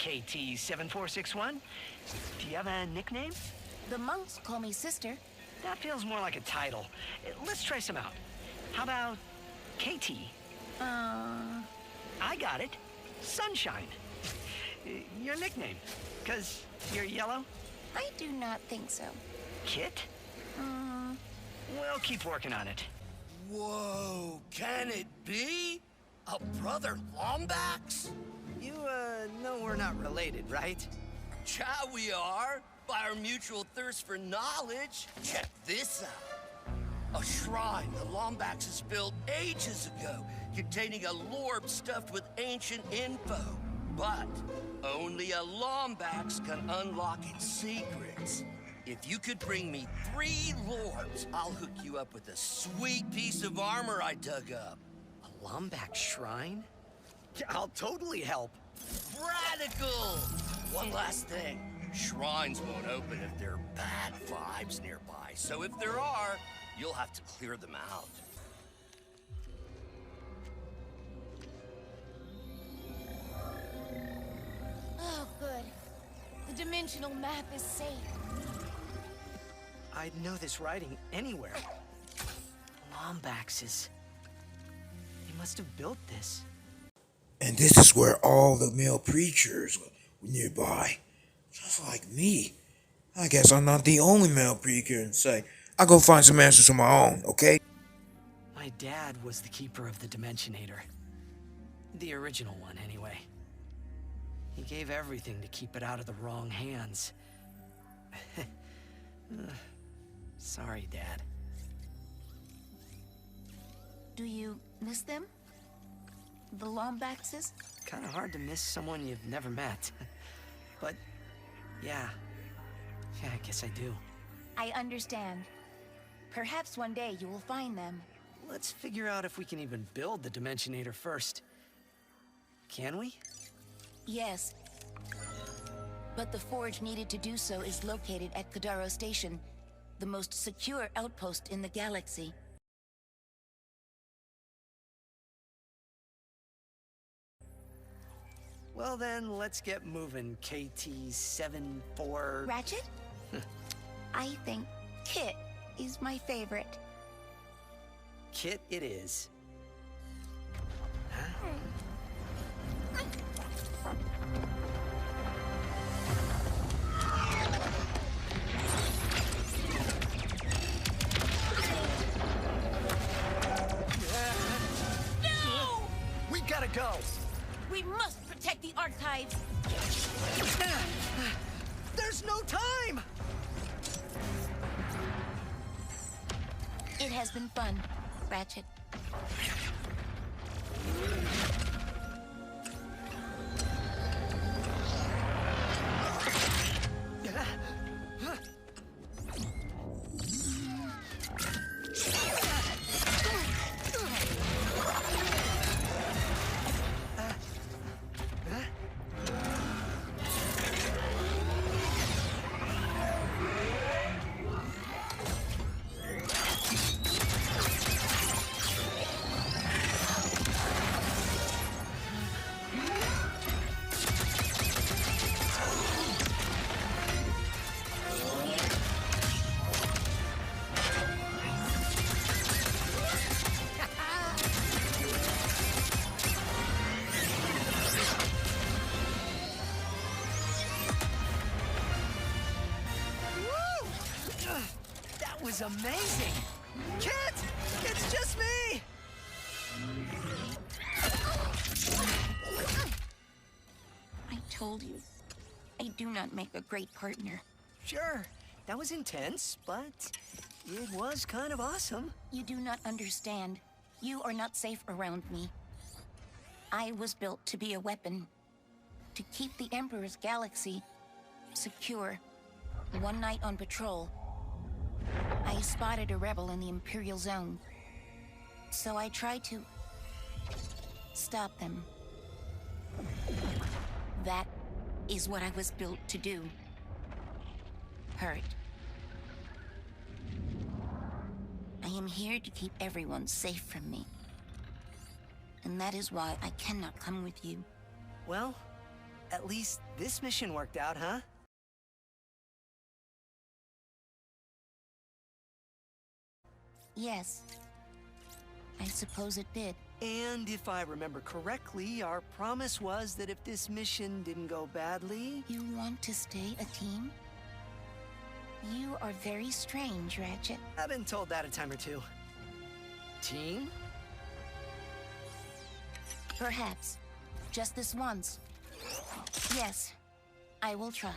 KT7461. Do you have a nickname? The monks call me sister. That feels more like a title. Let's try some out. How about KT? I got it. Sunshine. Your nickname. 'Cause you're yellow? I do not think so. Kit? We'll keep working on it. Whoa, can it be? A brother Lombax? You, know we're not related, right? Yeah, we are. By our mutual thirst for knowledge. Check this out. A shrine the Lombaxes built ages ago, containing a lorb stuffed with ancient info. But only a Lombax can unlock its secrets. If you could bring me 3 lorbs, I'll hook you up with a sweet piece of armor I dug up. A Lombax shrine? I'll totally help. Radical! One last thing. Shrines won't open if there are bad vibes nearby. So if there are, you'll have to clear them out. Oh, good. The dimensional map is safe. I'd know this writing anywhere. Lombaxes. They must have built this. And this is where all the male preachers were nearby. Just like me. I guess I'm not the only male preacher in sight. I'll go find some answers on my own, okay? My dad was the keeper of the Dimensionator. The original one, anyway. He gave everything to keep it out of the wrong hands. Sorry, Dad. Do you miss them? The Lombaxes? Kinda hard to miss someone you've never met. But, yeah, I guess I do. I understand. Perhaps one day you will find them. Let's figure out if we can even build the Dimensionator first. Can we? Yes. But the forge needed to do so is located at Kadaro Station, the most secure outpost in the galaxy. Well then, let's get moving, KT74... Ratchet? I think Kit is my favorite. Kit it is. Huh? No! We gotta go! We must protect the archives! There's no time! It has been fun, Ratchet. Was amazing! Kit! It's just me! I told you, I do not make a great partner. Sure, that was intense, but it was kind of awesome. You do not understand. You are not safe around me. I was built to be a weapon, to keep the Emperor's galaxy secure. One night on patrol, I spotted a rebel in the Imperial Zone. So I tried to stop them. That is what I was built to do. Hurt. I am here to keep everyone safe from me. And that is why I cannot come with you. Well, At least this mission worked out, huh? Yes. I suppose it did. And if I remember correctly, our promise was that if this mission didn't go badly... You want to stay a team? You are very strange, Ratchet. I've been told that a time or two. Team? Perhaps. Just this once. Yes, I will try.